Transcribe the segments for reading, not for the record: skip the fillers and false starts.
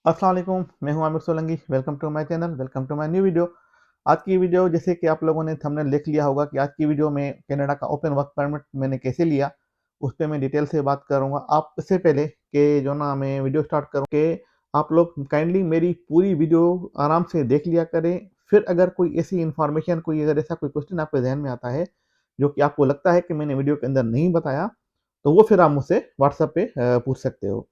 अस्सलाम वालेकुम, मैं हूं Aamir Solanki. Welcome to my channel, welcome to my new video. आज की वीडियो, जैसे कि आप लोगों ने थंबनेल देख लिया होगा कि आज की वीडियो में कनाडा का ओपन वर्क परमिट मैंने कैसे लिया, उस पे मैं डिटेल से बात करूंगा। आप इससे पहले कि जो ना मैं वीडियो स्टार्ट करूं कि आप लोग काइंडली मेरी पूरी वीडियो आराम से देख लिया करें। फिर अगर कोई ऐसी इन्फॉर्मेशन, कोई अगर ऐसा कोई क्वेश्चन आपके जहन में आता है जो कि आपको लगता है कि मैंने वीडियो के अंदर नहीं बताया, तो वो फिर आप मुझसे व्हाट्सएप पे पूछ सकते हो।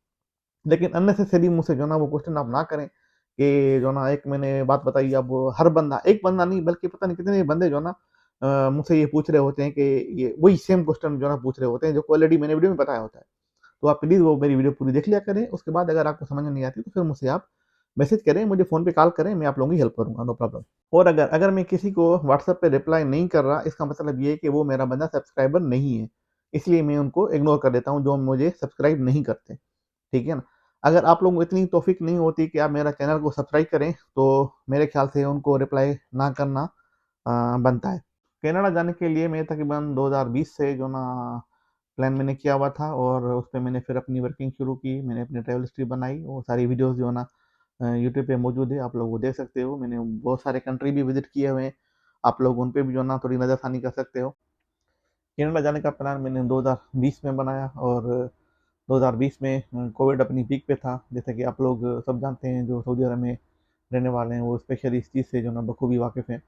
लेकिन अननेसेसरी मुझसे जो ना वो क्वेश्चन आप ना करें कि जो ना एक मैंने बात बताई, अब हर बंदा, एक बंदा नहीं बल्कि पता नहीं कितने बंदे जो ना मुझसे ये पूछ रहे होते हैं कि ये वही सेम क्वेश्चन जो ना पूछ रहे होते हैं जो ऑलरेडी मैंने वीडियो में बताया होता है। तो आप प्लीज़ वो मेरी वीडियो पूरी देख लिया करें। उसके बाद अगर आपको समझ में नहीं आती तो फिर मुझसे आप मैसेज करें, मुझे फ़ोन पे कॉल करें, मैं आप लोगों की हेल्प करूँगा, नो प्रॉब्लम। और अगर अगर मैं किसी को व्हाट्सएप पे रिप्लाई नहीं कर रहा, इसका मतलब ये है कि वो मेरा बंदा सब्सक्राइबर नहीं है, इसलिए मैं उनको इग्नोर कर देता हूँ जो मुझे सब्सक्राइब नहीं करते। ठीक है ना? अगर आप लोगों को इतनी तौफीक नहीं होती कि आप मेरा चैनल को सब्सक्राइब करें, तो मेरे ख्याल से उनको रिप्लाई ना करना बनता है। कनाडा जाने के लिए मैं तकरीबन 2020 से जो ना प्लान मैंने किया हुआ था, और उस पे मैंने फिर अपनी वर्किंग शुरू की। मैंने अपनी ट्रैवल हिस्ट्री बनाई, वो सारी वीडियोस जो है ना यूट्यूब पे मौजूद है, आप लोग वो देख सकते हो। मैंने बहुत सारे कंट्री भी विजिट किए हुए हैं, आप लोग उन पे भी जो है ना थोड़ी नज़रसानी कर सकते हो। कनाडा जाने का प्लान मैंने 2020 में बनाया, और 2020 में कोविड अपनी पीक पे था। जैसे कि आप लोग सब जानते हैं, जो सऊदी अरब में रहने वाले हैं वो स्पेशली इस चीज़ से जो ना बखूबी वाकिफ़ हैं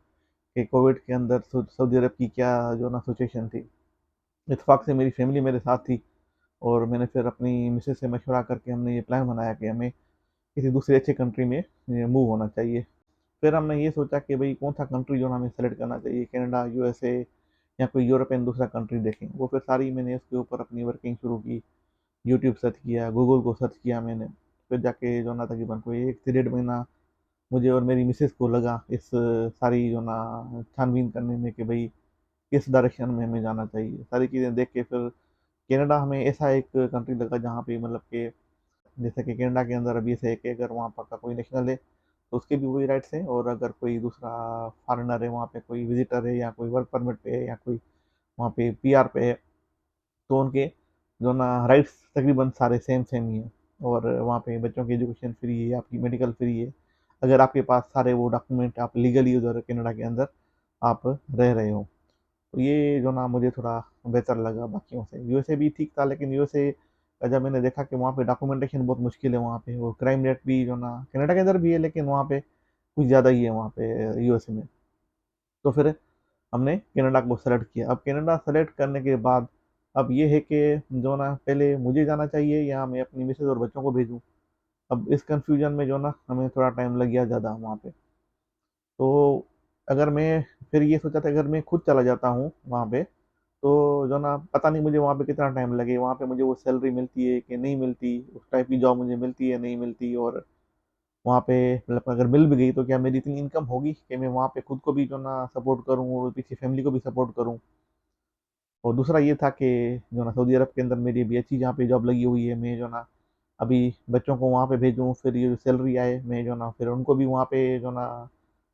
कि कोविड के अंदर सऊदी अरब की क्या जो ना सिचुएशन थी। इत्तेफाक से मेरी फैमिली मेरे साथ थी, और मैंने फिर अपनी मिसेज से मशवरा करके हमने ये प्लान बनाया कि हमें किसी दूसरे अच्छे कंट्री में मूव होना चाहिए। फिर हमने ये सोचा कि भाई कौन सा कंट्री जो ना हमें सेलेक्ट करना चाहिए, कनाडा, यूएसए या कोई यूरोपियन दूसरा कंट्री देखें। वो फिर सारी मैंने इसके ऊपर अपनी वर्किंग शुरू की, यूट्यूब सर्च किया, गूगल को सर्च किया मैंने। फिर जाके जो ना तकरीबन कोई 1 से डेढ़ महीना मुझे और मेरी मिसेज़ को लगा इस सारी जो ना छानबीन करने में कि भई किस डायरेक्शन में हमें जाना चाहिए। सारी चीज़ें देख के फिर कनाडा हमें ऐसा एक कंट्री लगा जहाँ पे मतलब कि जैसे कि कनाडा के अंदर अभी ऐसे है कि अगर वहाँ पर का कोई नेशनल है तो उसके भी वही राइट्स हैं, और अगर कोई दूसरा फॉरेनर है, वहाँ पे कोई विज़िटर है या कोई वर्क परमिट पे है या कोई वहाँ पे पीआर पे है, तो उनके जो ना राइट्स तकरीबन सारे सेम सेम ही हैं। और वहाँ पे बच्चों की एजुकेशन फ्री है, आपकी मेडिकल फ्री है, अगर आपके पास सारे वो डॉक्यूमेंट, आप लीगली उधर कनाडा के अंदर आप रह रहे हो। तो ये जो ना मुझे थोड़ा बेहतर लगा बाकियों से। यूएसए भी ठीक था, लेकिन यूएसए का जब मैंने देखा कि वहाँ पे डॉक्यूमेंटेशन बहुत मुश्किल है, वहाँ पे वो क्राइम रेट भी जो ना कनाडा के अंदर भी है, लेकिन वहाँ पे कुछ ज़्यादा ही है वहाँ पे यूएसए में। तो फिर हमने कनाडा को सेलेक्ट किया। अब कनाडा सेलेक्ट करने के बाद अब ये है कि जो ना पहले मुझे जाना चाहिए या मैं अपनी मिसेज और बच्चों को भेजूँ। अब इस कन्फ्यूजन में जो ना हमें थोड़ा टाइम लग गया ज़्यादा वहाँ पे। तो अगर मैं फिर ये सोचा था, अगर मैं खुद चला जाता हूँ वहाँ पे, तो जो ना पता नहीं मुझे वहाँ पे कितना टाइम लगे, वहाँ पे मुझे वो सैलरी मिलती है कि नहीं मिलती, उस टाइप की जॉब मुझे मिलती है नहीं मिलती, और वहाँ पे मतलब अगर मिल भी गई तो क्या मेरी इतनी इनकम होगी कि मैं वहाँ पे खुद को भी जो ना सपोर्ट करूँ और पीछे फैमिली को भी सपोर्ट करूँ। और दूसरा ये था कि जो ना सऊदी अरब के अंदर मेरी अभी अच्छी जहाँ पे जॉब लगी हुई है, मैं जो ना अभी बच्चों को वहाँ पे भेजूँ, फिर ये सैलरी आए, मैं जो ना फिर उनको भी वहाँ पे जो ना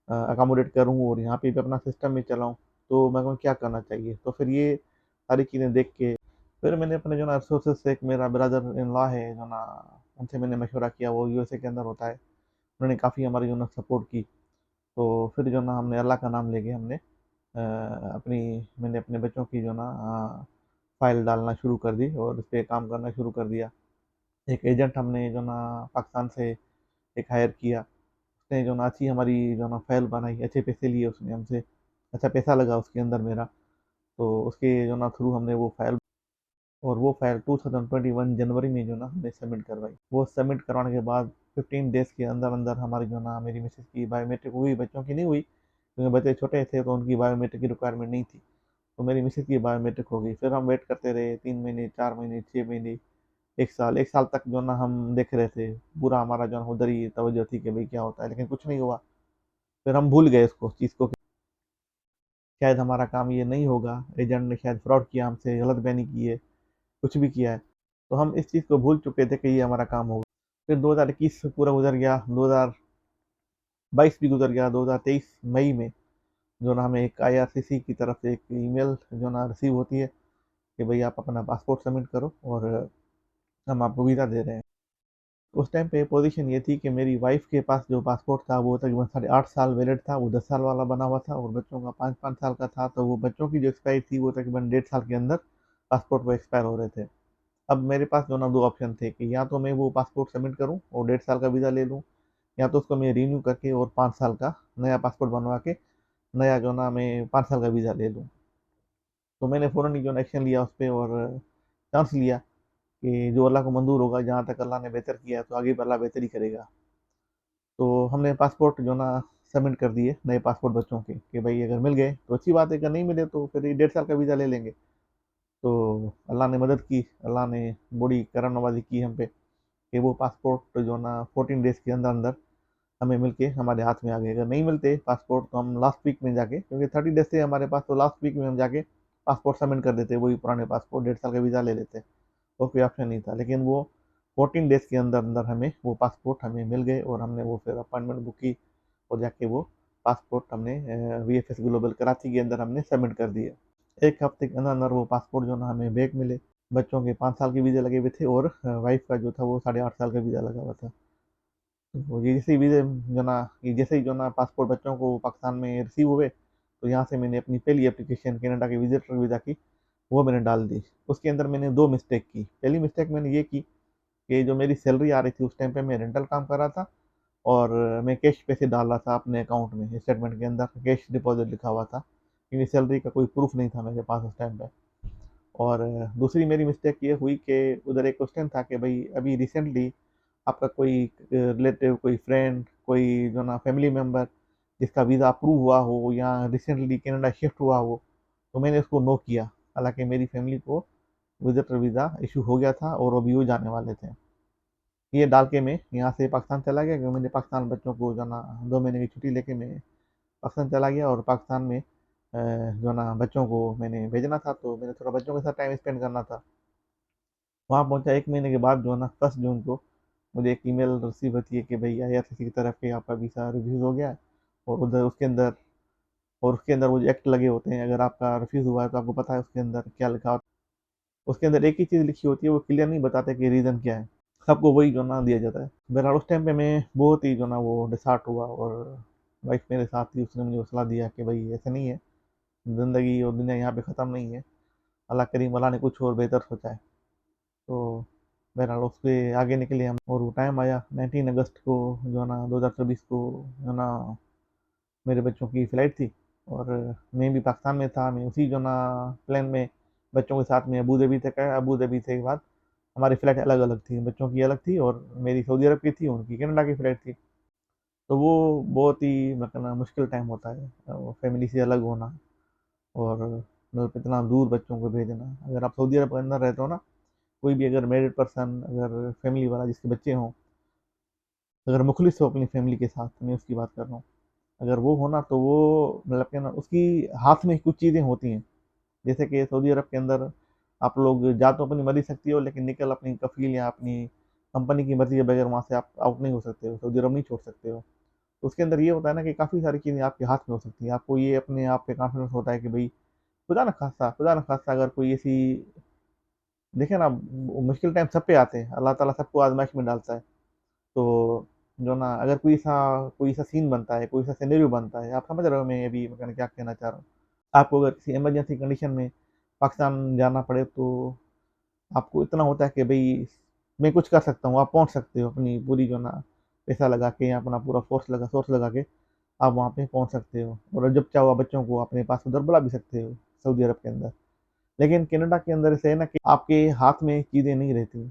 अकोमोडेट करूँ और यहाँ पे भी अपना सिस्टम में चलाऊँ, तो मेरे को क्या करना चाहिए? तो फिर ये सारी चीज़ें देख के फिर मैंने अपने जो ना रिसोर्सेज से, एक मेरा ब्रदर इन लॉ है जो ना, उनसे मैंने मशवरा किया, वो यूएसए के अंदर होता है। उन्होंने काफ़ी हमारी जो ना सपोर्ट की। तो फिर जो ना हमने अल्लाह का नाम लेके हमने अपनी मैंने अपने बच्चों की जो ना फ़ाइल डालना शुरू कर दी और उस पे काम करना शुरू कर दिया। एक एजेंट हमने जो ना पाकिस्तान से एक हायर किया। उसने जो ना अच्छी हमारी जो ना फ़ाइल बनाई, अच्छे पैसे लिए उसने हमसे, अच्छा पैसा लगा उसके अंदर मेरा। तो उसके जो ना थ्रू हमने वो फ़ाइल, और वो फाइल 2021 जनवरी में जो ना हमने सबमिट करवाई। वो सबमिट करवाने के बाद 15 डेज़ के अंदर अंदर हमारी जो ना मेरी मिसेज़ की बायोमेट्रिक हुई, बच्चों की नहीं हुई क्योंकि बच्चे छोटे थे तो उनकी बायोमेट्रिक की रिक्वायरमेंट नहीं थी। तो मेरी मिसेज़ की बायोमेट्रिक हो गई। फिर हम वेट करते रहे 3 महीने, 4 महीने, 6 महीने, 1 साल तक जो ना हम देख रहे थे। पूरा हमारा जो है उधर ही तवज्जो थी कि भई क्या होता है, लेकिन कुछ नहीं हुआ। फिर हम भूल गए उसको, चीज़ को, कि शायद हमारा काम ये नहीं होगा, एजेंट ने शायद फ्रॉड किया हमसे, गलतफ़हमी की है, कुछ भी किया है। तो हम इस चीज़ को भूल चुके थे कि ये हमारा काम होगा। फिर 2021 पूरा गुज़र गया, 2022 भी गुज़र गया, 2023 मई में जो ना हमें एक आईआरसीसी की तरफ से एक ईमेल जो ना रिसीव होती है कि भई आप अपना पासपोर्ट सबमिट करो और हम आपको वीज़ा दे रहे हैं। उस टाइम पे पोजीशन ये थी कि मेरी वाइफ़ के पास जो पासपोर्ट था वो तकरीबन साढ़े 8 साल वैलिड था, वो 10 साल वाला बना हुआ था और बच्चों का 5-5 साल का था, तो वो बच्चों की जो एक्सपायरी थी वो तकरीबन डेढ़ साल के अंदर पासपोर्ट वो एक्सपायर हो रहे थे। अब मेरे पास जो ना 2 ऑप्शन थे कि या तो मैं वो पासपोर्ट सबमिट करूँ और डेढ़ साल का वीज़ा ले लूँ, या तो उसको मैं रिन्यू करके और 5 साल का नया पासपोर्ट बनवा के नया जो ना मैं 5 साल का वीज़ा ले लूँ। तो मैंने फ़ौरन ही जो ना एक्शन लिया उस पे और चांस लिया कि जो अल्लाह को मंज़ूर होगा, जहाँ तक अल्लाह ने बेहतर किया है तो आगे भी अल्लाह बेहतर ही करेगा। तो हमने पासपोर्ट जो ना सबमिट कर दिए, नए पासपोर्ट बच्चों के, कि भाई अगर मिल गए तो अच्छी बात है, अगर नहीं मिले तो फिर ये डेढ़ साल का वीज़ा ले लेंगे। तो अल्लाह ने मदद की, अल्लाह ने बड़ी करम नवाज़ी की हम पे कि वो पासपोर्ट जो ना 14 डेज़ के अंदर अंदर हमें मिल के हमारे हाथ में आ गए। अगर नहीं मिलते पासपोर्ट तो हम लास्ट वीक में जाके, क्योंकि 30 डेज़ थे हमारे पास, तो लास्ट वीक में हम जाके पासपोर्ट सबमिट कर देते, वही पुराने पासपोर्ट, डेढ़ साल का वीज़ा ले लेते, और कोई ऑप्शन नहीं था। लेकिन वो 14 डेज़ के अंदर अंदर हमें वो पासपोर्ट हमें मिल गए और हमने वो फिर अपॉइंटमेंट बुक की और जाके वो पासपोर्ट हमने वीएफएस ग्लोबल कराची के अंदर हमने सबमिट कर दिए। एक हफ्ते के अंदर अंदर वो पासपोर्ट जो ना हमें बैक मिले। बच्चों के 5 साल के वीज़े लगे हुए थे और वाइफ का जो था वो साढ़े 8 साल का वीज़ा लगा हुआ था। तो ये जैसे ही वीज़े जो ना, ये जैसे ही जो ना पासपोर्ट बच्चों को पाकिस्तान में रिसीव हुए, तो यहाँ से मैंने अपनी पहली एप्लीकेशन कनाडा के विजिटर वीज़ा की, वो मैंने डाल दी। उसके अंदर मैंने 2 मिस्टेक की। पहली मिस्टेक मैंने ये की कि जो मेरी सैलरी आ रही थी उस टाइम पे मैं रेंटल काम कर रहा था और मैं कैश पैसे डाल रहा था अपने अकाउंट में, स्टेटमेंट के अंदर कैश डिपॉजिट लिखा हुआ था, क्योंकि सैलरी का कोई प्रूफ नहीं था मेरे पास उस टाइम पे। और दूसरी मेरी मिस्टेक ये हुई कि उधर एक क्वेश्चन था कि भाई अभी रिसेंटली आपका कोई रिलेटिव, कोई फ्रेंड, कोई जो ना फैमिली मेम्बर जिसका वीज़ा अप्रूव हुआ हो या रिसेंटली कनाडा शिफ्ट हुआ हो, तो मैंने उसको नो किया। हालांकि मेरी फैमिली को विजिटर वीज़ा इशू हो गया था और अभी वो जाने वाले थे। ये डाल के मैं यहाँ से पाकिस्तान चला गया, क्योंकि मैंने पाकिस्तान बच्चों को जो ना 2 महीने की छुट्टी लेके मैं पाकिस्तान चला गया और पाकिस्तान में जो ना बच्चों को मैंने भेजना था, तो मैंने थोड़ा बच्चों के साथ टाइम स्पेंड करना था। वहाँ पहुँचा 1 महीने के बाद जो ना 1 जून को मुझे एक ईमेल रिसीव होती है कि भाई आईआरसीसी की तरफ से आपका वीज़ा रिव्यूज़ हो गया है, और उधर उसके अंदर वो जो एक्ट लगे होते हैं, अगर आपका रिफ्यूज़ हुआ है तो आपको पता है उसके अंदर क्या लिखा होता है। उसके अंदर एक ही चीज़ लिखी होती है, वो क्लियर नहीं बताते कि रीज़न क्या है, सबको वही जो ना दिया जाता है। बहरहाल उस टाइम पे मैं बहुत ही जो ना वो डिसहार्ट हुआ और वाइफ मेरे साथ थी, उसने मुझे सलाह दिया कि भाई ऐसे नहीं है, ज़िंदगी और दुनिया यहाँ पे ख़त्म नहीं है, अल्लाह करीम, अल्लाह ने कुछ और बेहतर सोचा है। तो बहरहाल उसके आगे निकले हम और वो टाइम आया 19 अगस्त को जो ना 2024 को जो ना मेरे बच्चों की फ़्लाइट थी और मैं भी पाकिस्तान में था। मैं उसी जो ना प्लेन में बच्चों के साथ में अबू धाबी तक आया। अबू धाबी से के बाद हमारी फ़्लाइट अलग-अलग थी, बच्चों की अलग थी और मेरी सऊदी अरब की थी, उनकी कनाडा की फ़्लाइट थी। तो वो बहुत ही मतलब मुश्किल टाइम होता है, फैमिली से अलग होना और मतलब इतना दूर बच्चों को भेजना। अगर आप सऊदी अरब के अंदर रहते हो ना, कोई भी अगर मैरिड पर्सन, अगर फैमिली वाला जिसके बच्चे हों, अगर मुखलिस हो अपनी फैमिली के साथ, मैं उसकी बात कर रहा हूँ, अगर वो हो ना तो वो मतलब क्या ना, उसकी हाथ में कुछ चीज़ें होती हैं। जैसे कि सऊदी अरब के अंदर आप लोग जा तो अपनी मर्जी सकती हो, लेकिन निकल अपनी कफील या अपनी कंपनी की मर्जी के बगैर वहाँ से आप आउट नहीं हो सकते हो, सऊदी अरब नहीं छोड़ सकते हो। तो उसके अंदर ये होता है ना कि काफ़ी सारी चीज़ें आपके हाथ में हो सकती हैं। आपको ये अपने आप पे कॉन्फिडेंस होता है कि भाई खुदा न खास्ता अगर कोई ऐसी, देखिए ना, मुश्किल टाइम सब पे आते हैं, अल्लाह ताला सबको आजमाइश में डालता है। तो जो ना अगर कोई सा सीन बनता है, कोई सा सिनेरियो बनता है, आप समझ रहे हो मैं अभी मैं क्या कहना चाह रहा हूँ। आपको अगर किसी इमरजेंसी कंडीशन में पाकिस्तान जाना पड़े, तो आपको इतना होता है कि भाई मैं कुछ कर सकता हूँ, आप पहुँच सकते हो अपनी पूरी जो ना पैसा लगा के या अपना पूरा सोर्स लगा के आप वहाँ पे पहुँच सकते हो और जब चाहो आप बच्चों को अपने पास उधर बुला भी सकते हो सऊदी अरब के अंदर। लेकिन कनाडा के अंदर ऐसे है ना कि आपके हाथ में चीज़ें नहीं रहती,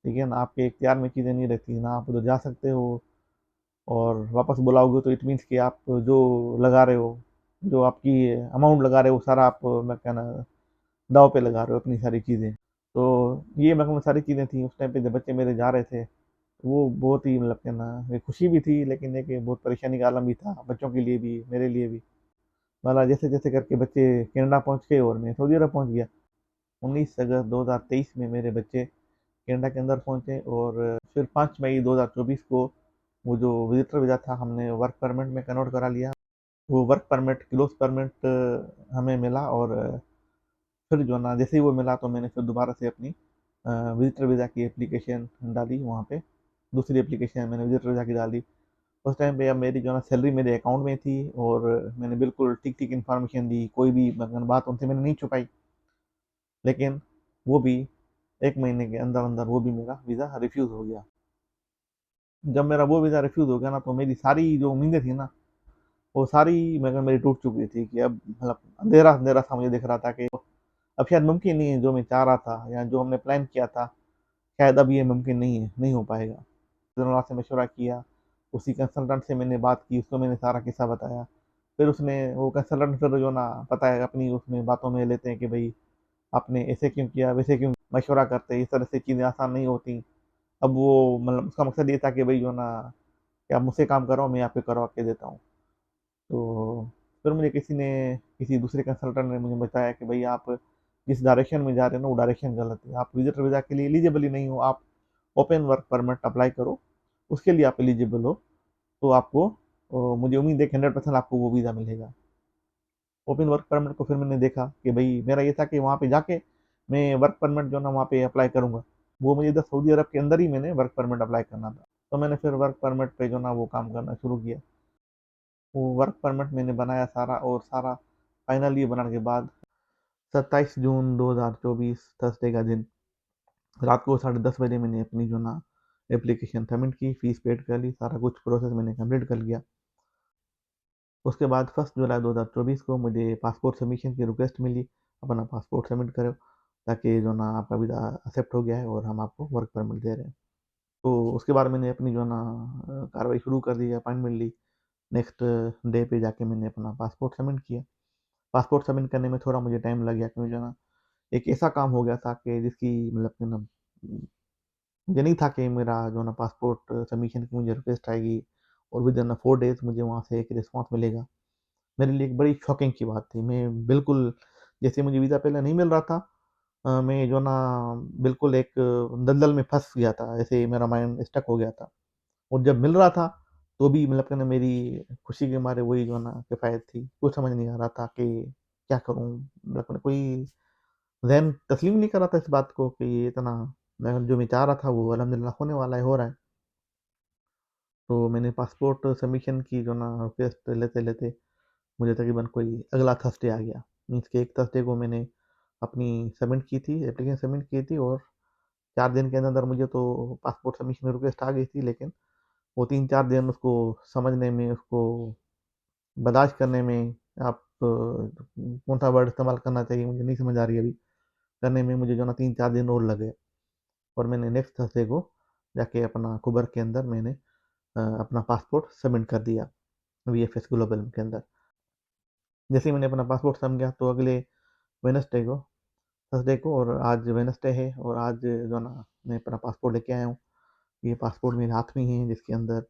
ठीक है ना, आपके इख्तियार में चीज़ें नहीं रहती, ना आप उधर जा सकते हो और वापस बुलाओगे तो इट मीन्स कि आप जो लगा रहे हो, जो आपकी अमाउंट लगा रहे हो, सारा आप मैं कहना दाव पे लगा रहे हो अपनी सारी चीज़ें। तो ये मतलब सारी चीज़ें थी उस टाइम पे जब बच्चे मेरे जा रहे थे। वो बहुत ही मतलब कहना, एक खुशी भी थी लेकिन एक बहुत परेशानी का आलम भी था, बच्चों के लिए भी मेरे लिए भी। मतलब जैसे-जैसे करके बच्चे कनाडा पहुँच गए और मैं सऊदी अरब पहुँच गया। 19 अगस्त 2023 में मेरे बच्चे कनाडा के अंदर पहुँचे और फिर 5 मई 2024 को वो जो विज़िटर वीज़ा था हमने वर्क परमिट में कन्वर्ट करा लिया। वो वर्क परमिट, क्लोज़ परमिट हमें मिला और फिर जो ना जैसे ही वो मिला तो मैंने फिर दोबारा से अपनी विज़िटर वीज़ा की एप्लीकेशन डाली वहाँ पे दूसरी एप्लीकेशन मैंने विजिट वीज़ा की डाल दी। उस टाइम पे अब मेरी जो है ना सैलरी मेरे अकाउंट में थी और मैंने बिल्कुल ठीक-ठीक इन्फॉर्मेशन दी, कोई भी मतलब बात उनसे मैंने नहीं छुपाई। लेकिन वो भी 1 महीने के अंदर-अंदर वो भी मेरा वीज़ा रिफ्यूज़ हो गया। जब मेरा वो वीज़ा रिफ्यूज़ हो गया ना, तो मेरी सारी जो उम्मीदें थी ना, वो सारी मतलब मेरी टूट चुकी थी कि अब मतलब अंधेरा-अंधेरा सा मुझे दिख रहा था कि अब शायद मुमकिन नहीं है जो मैं चाह रहा था या जो हमने प्लान किया था, शायद अब ये मुमकिन नहीं है, नहीं हो पाएगा। जनरल से मशवरा किया, उसी कंसल्टेंट से मैंने बात की, उसको मैंने सारा किस्सा बताया। फिर उसने वो कंसल्टेंट फिर जो ना पता है अपनी उसमें बातों में लेते हैं कि भई आपने ऐसे क्यों किया, वैसे क्यों मशवरा करते हैं, इस तरह से चीज़ें आसान नहीं होती। अब वो मतलब उसका मकसद ये था कि भई जो ना कि आप मुझसे काम कराओ, मैं आपको करवा के देता हूँ। तो फिर मुझे किसी दूसरे कंसल्टेंट ने मुझे बताया कि भई आप जिस डायरेक्शन में जा रहे हो ना, वो डायरेक्शन गलत है। आप विज़िटर वीज़ा के लिए एलिजिबल ही नहीं हो, आप ओपन वर्क परमिट अप्लाई करो, उसके लिए आप एलिजिबल हो। तो आपको मुझे उम्मीद है कि 100% आपको वो वीज़ा मिलेगा। ओपन वर्क परमिट को फिर मैंने देखा कि भई मेरा ये था कि वहाँ पे जाके मैं वर्क परमिट जो है ना वहाँ पे अप्लाई करूँगा। वो मुझे इधर सऊदी अरब के अंदर ही मैंने वर्क परमिट अप्लाई करना था। तो मैंने फिर वर्क परमिट पे जो ना वो काम करना शुरू किया। वो वर्क परमिट मैंने बनाया सारा और सारा फाइनली बनाने के बाद 27 जून 2024 थर्सडे का दिन रात को 10:30 बजे मैंने अपनी जो ना एप्लीकेशन सबमिट की, फ़ीस पेड कर ली, सारा कुछ प्रोसेस मैंने कंप्लीट कर लिया। उसके बाद 1 जुलाई 2024 को मुझे पासपोर्ट सबमिशन की रिक्वेस्ट मिली, अपना पासपोर्ट सबमिट करो ताकि जो ना आपका वीज़ा एक्सेप्ट हो गया है और हम आपको वर्क परमिट दे रहे हैं। तो उसके बाद मैंने अपनी जो ना कार्रवाई शुरू कर दी, अपॉइंटमेंट ली। नेक्स्ट डे पे जाके मैंने अपना पासपोर्ट सबमिट किया। पासपोर्ट सबमिट करने में थोड़ा मुझे टाइम लग गया क्योंकि जो ना एक ऐसा काम हो गया था कि जिसकी मतलब कि ना मुझे नहीं था कि मेरा जो ना पासपोर्ट सबमिशन की मुझे रिक्वेस्ट आएगी और विद इन 4 डेज़ मुझे वहाँ से एक रिस्पॉन्स मिलेगा। मेरे लिए एक बड़ी शॉकिंग की बात थी। मैं बिल्कुल जैसे मुझे वीज़ा पहले नहीं मिल रहा था मैं जो ना बिल्कुल एक दलदल में फँस गया था, ऐसे मेरा माइंड स्टक हो गया था। और जब मिल रहा था, तो भी मतलब कि ना मेरी खुशी के मारे वही जो ना किफ़ायत थी। कुछ समझ नहीं आ रहा था कि क्या करूँ? मतलब कोई ज़हन तस्लीम नहीं कर रहा था इस बात को कि ये इतना मैं जो मैं चाह रहा था वो अल्हम्दुलिल्लाह होने वाला है, हो रहा है। तो मैंने पासपोर्ट सबमिशन की जो ना रिक्वेस्ट लेते-लेते मुझे तकरीबन कोई अगला थर्सडे आ गया। मीन्स कि एक थर्सडे को मैंने अपनी सबमिट की थी, एप्लीकेशन सबमिट की थी और 4 दिन के अंदर मुझे तो पासपोर्ट सबमिशन रिक्वेस्ट आ गई थी, लेकिन वो 3-4 दिन उसको समझने में, उसको बर्दाश्त करने में आप कौन-सा वर्ड इस्तेमाल करना चाहिए मुझे नहीं समझ आ रही अभी, करने में मुझे जो ना 3-4 दिन और लगे और मैंने नेक्स्ट थर्सडे को जाके अपना कुबर के अंदर मैंने अपना पासपोर्ट सबमिट कर दिया, वीएफएस ग्लोबल के अंदर। जैसे ही मैंने अपना पासपोर्ट सबमिट किया तो अगले वेडनेसडे को थर्सडे को और आज वेडनेसडे है और आज जो ना मैं अपना पासपोर्ट लेके आया हूँ। ये पासपोर्ट मेरे हाथ में ही है जिसके अंदर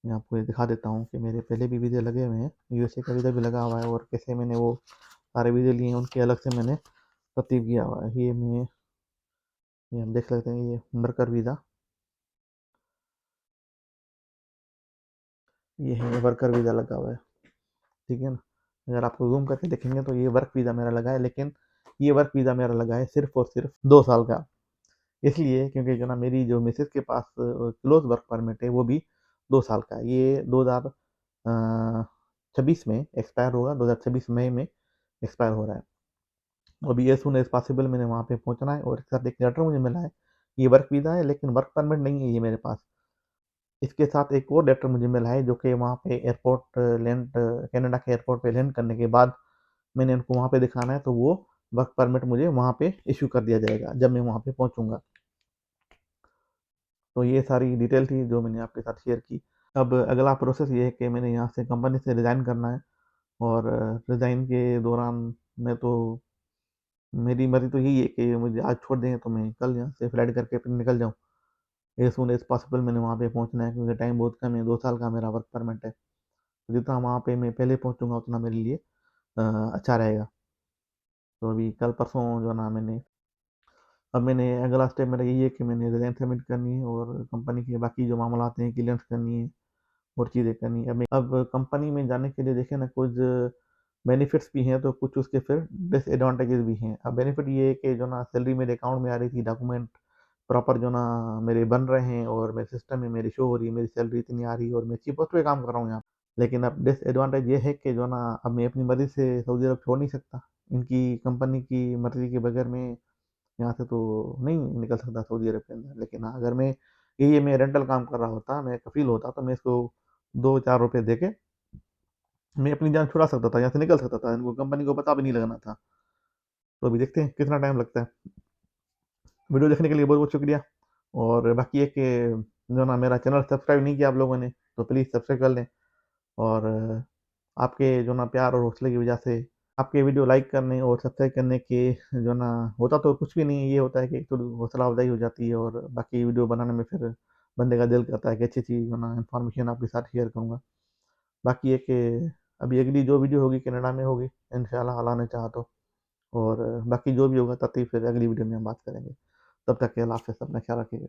मैं आपको ये दिखा देता हूँ कि मेरे पहले भी वीज़े लगे हुए हैं, यूएसए का वीज़ा भी लगा हुआ है और कैसे मैंने वो सारे वीज़े लिए हैं उनके अलग से मैंने तरतीब किया हुआ है। ये हम देख सकते हैं ये वर्कर वीज़ा, ये है वर्कर वीज़ा लगा हुआ है, ठीक है ना? अगर आपको ज़ूम करके देखेंगे तो ये वर्क वीज़ा मेरा लगा है, लेकिन ये वर्क वीज़ा मेरा लगा है सिर्फ़ और सिर्फ़ 2 साल का। इसलिए क्योंकि जो ना मेरी जो मिसेज़ के पास क्लोज़ वर्क परमिट है वो भी 2 साल का है। ये 2026 में एक्सपायर होगा, 2026 मई में एक्सपायर हो रहा है। अभी एज़ सून एज़ पॉसिबल मैंने वहाँ पे पहुँचना है और एक साथ एक लेटर मुझे मिला है। ये वर्क वीज़ा है लेकिन वर्क परमिट नहीं है ये मेरे पास। इसके साथ एक और लेटर मुझे मिला है जो कि वहाँ पे एयरपोर्ट लैंड कनाडा के एयरपोर्ट पे लैंड करने के बाद मैंने उनको वहाँ पे दिखाना है तो वो वर्क परमिट मुझे वहाँ पे इश्यू कर दिया जाएगा जब मैं वहाँ पे पहुँचूँगा। तो ये सारी डिटेल थी जो मैंने आपके साथ शेयर की। अब अगला प्रोसेस ये है कि मैंने यहाँ से कंपनी से रिज़ाइन करना है और रिज़ाइन के दौरान मैं तो मेरी मर्ज़ी तो यही है कि मुझे आज छोड़ दें तो मैं कल यहाँ से फ्लाइट करके फिर निकल जाऊँ। एज़ सून एज़ पॉसिबल मैंने वहाँ पे पहुँचना है क्योंकि टाइम बहुत कम है, 2 साल का मेरा वर्क परमिट है। तो जितना वहाँ पे मैं पहले पहुँचूँगा उतना मेरे लिए अच्छा रहेगा। तो अभी कल परसों जो है ना अब मैंने अगला स्टेप मेरा यही है कि मैंने रिज़ाइन सबमिट करनी है और कंपनी के बाकी जो मामलात हैं क्लियरेंस करनी है और चीज़ें करनी है। अब कंपनी में जाने के लिए देखिए ना कुछ बेनिफिट्स भी हैं तो कुछ उसके फिर डिसएडवांटेजेस भी हैं। अब बेनिफिट ये है कि जो ना सैलरी मेरे अकाउंट में आ रही थी, डॉक्यूमेंट प्रॉपर जो ना मेरे बन रहे हैं और मेरे सिस्टम में मेरी शो हो रही है, मेरी सैलरी इतनी आ रही है और मैं अच्छी पोस्ट पे काम कर रहा हूँ यहाँ। लेकिन अब डिसएडवांटेज ये है कि जो ना अब मैं अपनी मर्ज़ी से सऊदी अरब छोड़ नहीं सकता। इनकी कंपनी की मर्ज़ी के बगैर मैं यहाँ से तो नहीं निकल सकता सऊदी अरब के अंदर। लेकिन हाँ, अगर मैं ये मैं रेंटल काम कर रहा होता, मैं कफ़ील होता, तो मैं इसको 2-4 रुपए देके मैं अपनी जान छुड़ा सकता था, यहाँ से निकल सकता था, इनको कंपनी को पता भी नहीं लगना था। तो अभी देखते हैं कितना टाइम लगता है। वीडियो देखने के लिए बहुत बहुत शुक्रिया। और बाकी एक जो ना मेरा चैनल सब्सक्राइब नहीं किया आप लोगों ने, तो प्लीज़ सब्सक्राइब कर लें। और आपके जो ना प्यार और हौसले की वजह से, आपके वीडियो लाइक करने और सब्सक्राइब करने के जो ना होता तो कुछ भी नहीं है, ये होता है कि थोड़ी हौसला अफजाई हो जाती है और बाकी वीडियो बनाने में फिर बंदे का दिल करता है कि अच्छी अच्छी जो ना इन्फॉर्मेशन आपके साथ शेयर करूँगा। बाकी एक अभी अगली जो वीडियो होगी कनाडा में होगी इंशाल्लाह, अल्लाह ने चाहा तो। और बाकी जो भी होगा तब तक फिर अगली वीडियो में हम बात करेंगे। तब तक के अल्लाह हाफ़िज़, अपना ख्याल रखिएगा।